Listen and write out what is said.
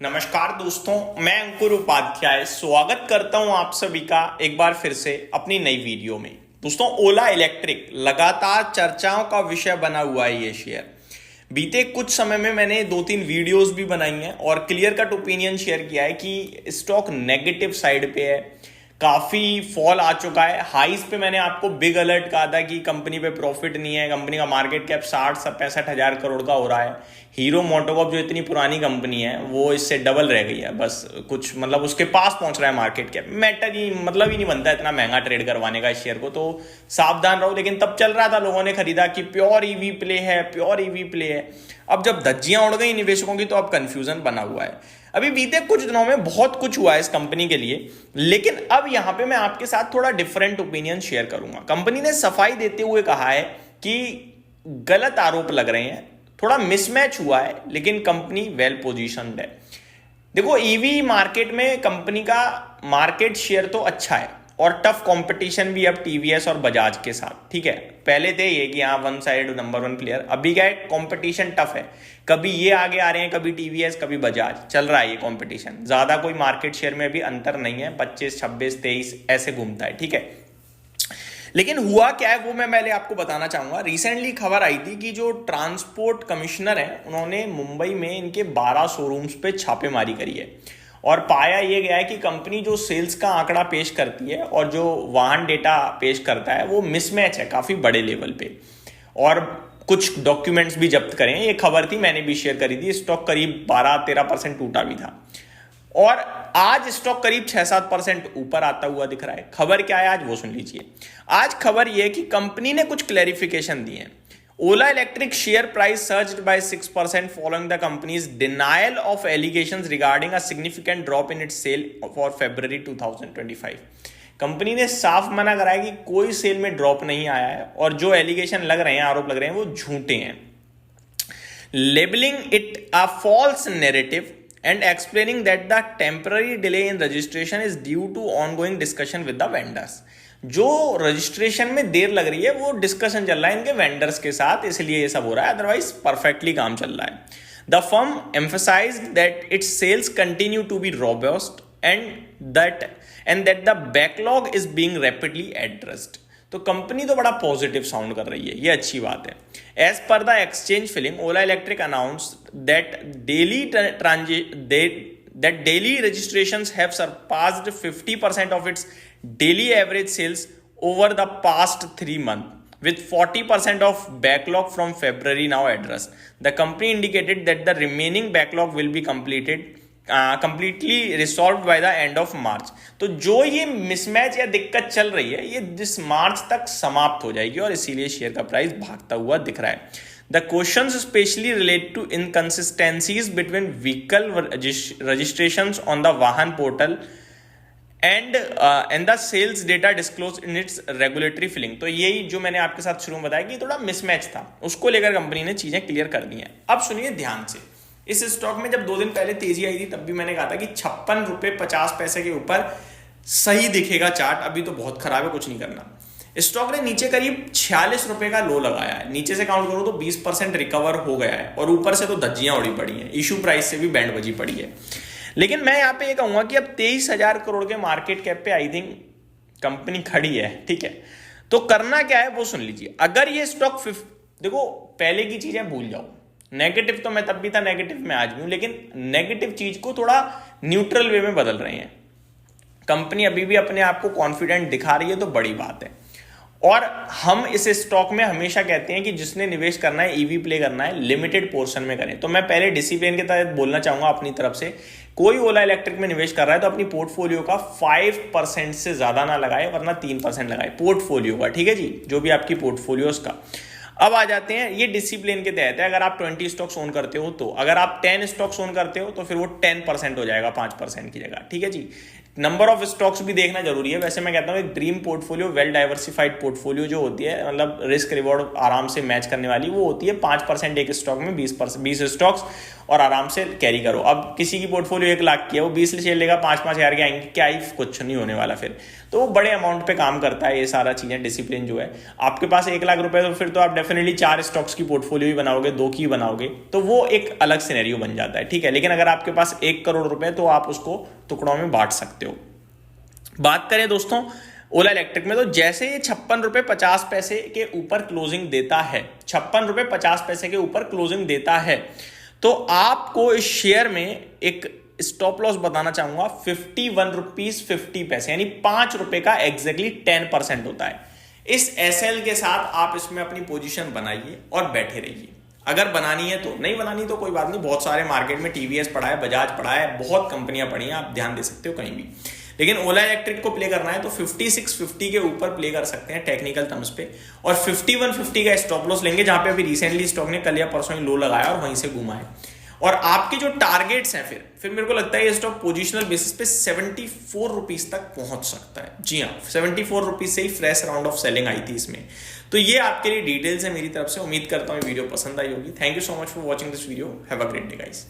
नमस्कार दोस्तों, मैं अंकुर उपाध्याय स्वागत करता हूं आप सभी का एक बार फिर से अपनी नई वीडियो में। दोस्तों, ओला इलेक्ट्रिक लगातार चर्चाओं का विषय बना हुआ है। ये शेयर बीते कुछ समय में मैंने 2-3 वीडियोस भी बनाई हैं और क्लियर कट ओपिनियन शेयर किया है कि स्टॉक नेगेटिव साइड पे है, काफी फॉल आ चुका है। हाईज पे मैंने आपको बिग अलर्ट कहा था कि कंपनी पे प्रॉफिट नहीं है, कंपनी का मार्केट कैप 60-65 हजार करोड़ का हो रहा है। हीरो मोटोकॉर्प जो इतनी पुरानी कंपनी है वो इससे डबल रह गई है, बस कुछ मतलब उसके पास पहुंच रहा है मार्केट कैप। मैटर ही मतलब ही नहीं बनता इतना महंगा ट्रेड करवाने का इस शेयर को, तो सावधान रहो। लेकिन तब चल रहा था, लोगों ने खरीदा कि प्योर ईवी प्ले है, प्योर ईवी प्ले है। अब जब धज्जियां उड़ गई निवेशकों की तो अब कंफ्यूजन बना हुआ है। अभी बीते कुछ दिनों में बहुत कुछ हुआ है इस कंपनी के लिए, लेकिन अब यहां पे मैं आपके साथ थोड़ा डिफरेंट ओपिनियन शेयर करूंगा। कंपनी ने सफाई देते हुए कहा है कि गलत आरोप लग रहे हैं, थोड़ा मिसमैच हुआ है, लेकिन कंपनी वेल पोजीशन्ड है। देखो, ईवी मार्केट में कंपनी का मार्केट शेयर तो अच्छा है और टफ कंपटीशन भी अब टीवीएस और बजाज के साथ, ठीक है। पहले थे ये कि हाँ वन साइड नंबर 1 प्लेयर, अभी क्या है कंपटीशन टफ है। कभी ये आगे आ रहे हैं, कभी टीवीएस, कभी बजाज, चल रहा है ये कंपटीशन। ज्यादा कोई मार्केट शेयर में भी अंतर नहीं है, 25, 26, 23 ऐसे घूमता है, ठीक है। लेकिन हुआ क्या है वो मैं पहले आपको बताना चाहूंगा। रिसेंटली खबर आई थी कि जो ट्रांसपोर्ट कमिश्नर है उन्होंने मुंबई में इनके 12 शोरूम्स पे छापेमारी करी है और पाया ये गया है कि कंपनी जो सेल्स का आंकड़ा पेश करती है और जो वाहन डेटा पेश करता है वो मिसमैच है काफी बड़े लेवल पे, और कुछ डॉक्यूमेंट्स भी जब्त करें। ये खबर थी, मैंने भी शेयर करी थी। स्टॉक करीब 12-13% टूटा भी था और आज स्टॉक करीब 6-7% ऊपर आता हुआ दिख रहा है। खबर क्या है आज वो सुन लीजिए। आज खबर यह है कि कंपनी ने कुछ क्लैरिफिकेशन दी है। Ola electric share price surged by 6% following the companies denial of allegations regarding a significant drop in its sale for February 2025। Company ने साफ मना करा है कि कोई सेल में ड्रॉप नहीं आया है और जो एलिगेशन लग रहे हैं, आरोप लग रहे हैं, वो झूठे हैं। Labelling it a false narrative and explaining that the temporary delay in registration is due to ongoing discussion with the vendors। जो रजिस्ट्रेशन में देर लग रही है वो डिस्कशन चल रहा है इनके वेंडर्स के साथ, इसलिए ये सब हो रहा है, अदरवाइज परफेक्टली काम चल रहा है। The firm emphasized that its sales continue to be robust and that the backlog is being rapidly addressed। तो कंपनी तो बड़ा पॉजिटिव साउंड कर रही है, ये अच्छी बात है। As per the exchange filing, Ola electric announce that daily registrations have surpassed 50% of its daily average sales over the past 3 months with 40% of backlog from February now addressed। The company indicated that the remaining backlog will be completely resolved by the end of March। तो जो ये mismatch या दिक्कत चल रही है ये जिस मार्च तक समाप्त हो जाएगी और इसीलिए शेयर का प्राइस भागता हुआ दिख रहा है। The questions especially relate to inconsistencies between vehicle registrations on the Vahan portal and the sales data disclosed in its regulatory filing। तो यही जो मैंने आपके साथ शुरू में बताया कि थोड़ा मिसमैच था, उसको लेकर कंपनी ने चीजें क्लियर कर दी हैं। अब सुनिए ध्यान से। इस स्टॉक में जब 2 दिन पहले तेजी आई थी तब भी मैंने कहा था कि 56 रुपए 50 पैसे के ऊपर सही दिखेगा चार्ट, अभी तो बहुत खराब है, कुछ नहीं करना। स्टॉक ने नीचे करीब 46 रुपए का लो लगाया है, नीचे से काउंट करो तो 20% रिकवर हो गया है और ऊपर से तो धज्जियां उड़ी पड़ी हैं, इशू प्राइस से भी बैंड बजी पड़ी है। लेकिन मैं यहाँ पे ये कहूंगा कि अब 23,000 करोड़ के मार्केट कैप पे आई थिंक कंपनी खड़ी है, ठीक है। तो करना क्या है वो सुन लीजिए। अगर ये स्टॉक देखो, पहले की चीजें भूल जाओ। नेगेटिव तो मैं तब भी था, नेगेटिव में आज भी हूं, लेकिन नेगेटिव चीज को थोड़ा न्यूट्रल वे में बदल रहे हैं। कंपनी अभी भी अपने आप को कॉन्फिडेंट दिखा रही है तो बड़ी बात है। और हम इस स्टॉक में हमेशा कहते हैं कि जिसने निवेश करना है, ईवी प्ले करना है, लिमिटेड पोर्शन में करें। तो मैं पहले डिसिप्लिन के तहत बोलना चाहूंगा अपनी तरफ से, कोई ओला इलेक्ट्रिक में निवेश कर रहा है तो अपनी पोर्टफोलियो का 5% से ज्यादा ना लगाए, वरना 3% लगाए पोर्टफोलियो का, ठीक है जी, जो भी आपकी पोर्टफोलियो का। अब आ जाते हैं, ये डिसिप्लिन के तहत है। अगर आप 20 स्टॉक्स ओन करते हो तो, अगर आप 10 स्टॉक्स ओन करते हो तो फिर वो 10% हो जाएगा 5% की जगह, ठीक है जी। नंबर ऑफ स्टॉक्स भी देखना जरूरी है। वैसे मैं कहता हूँ एक dream portfolio, well diversified portfolio जो होती है, मतलब रिस्क रिवॉर्ड आराम से मैच करने वाली, वो होती है 5% एक स्टॉक में, 20 स्टॉक्स और आराम से कैरी करो। अब किसी की पोर्टफोलियो 1 लाख की है, वो 20 शेयर लेगा, 5-5 हज़ार के आएंगे, क्या ही कुछ नहीं होने वाला फिर। तो वो बड़े अमाउंट पे काम करता है ये सारा चीज़ें, डिसिप्लिन जो है। आपके पास 1 लाख रुपए तो फिर तो आप डेफिनेटली 4 स्टॉक्स की पोर्टफोलियो ही बनाओगे, 2 की बनाओगे, तो वो एक अलग सिनेरियो बन जाता है, ठीक है। लेकिन अगर आपके पास 1 करोड़ रुपए तो आप उसको टुकड़ों में बांट सकते हो। बात करें दोस्तों ओला इलेक्ट्रिक में, तो जैसे ये 56.50 रुपए के ऊपर क्लोजिंग देता है, 56.50 रुपए के ऊपर क्लोजिंग देता है, तो आपको इस शेयर में एक स्टॉप लॉस बताना चाहूंगा 51 रुपीज 50 पैसे, यानी 5 रुपए का एग्जैक्टली 10% होता है। इस एसएल के साथ आप इसमें अपनी पोजीशन बनाइए और बैठे रहिए। अगर बनानी है तो, नहीं बनानी तो कोई बात नहीं, बहुत सारे मार्केट में टीवीएस पड़ा है, बजाज पड़ा है, बहुत कंपनियां पड़ी हैं, आप ध्यान दे सकते हो कहीं भी। लेकिन ओला इलेक्ट्रिक को प्ले करना है तो 5650 के ऊपर प्ले कर सकते हैं टेक्निकल टर्म्स पे, और 5150 का स्टॉप लॉस लेंगे, जहां पे अभी रिसेंटली स्टॉक ने कल या परसों ही लो लगाया और वहीं से घुमा है। और आपके जो टारगेट्स हैं, फिर मेरे को लगता है ये स्टॉक पोजिशनल बेसिस पे 74 रुपीज तक पहुंच सकता है। जी हाँ, 74 रुपीज से ही फ्रेश राउंड ऑफ सेलिंग आई थी इसमें। तो ये आपके लिए डिटेल्स है मेरी तरफ से। उम्मीद करता हूँ ये वीडियो पसंद आई होगी। Thank you so much for watching this video. Have a great day guys.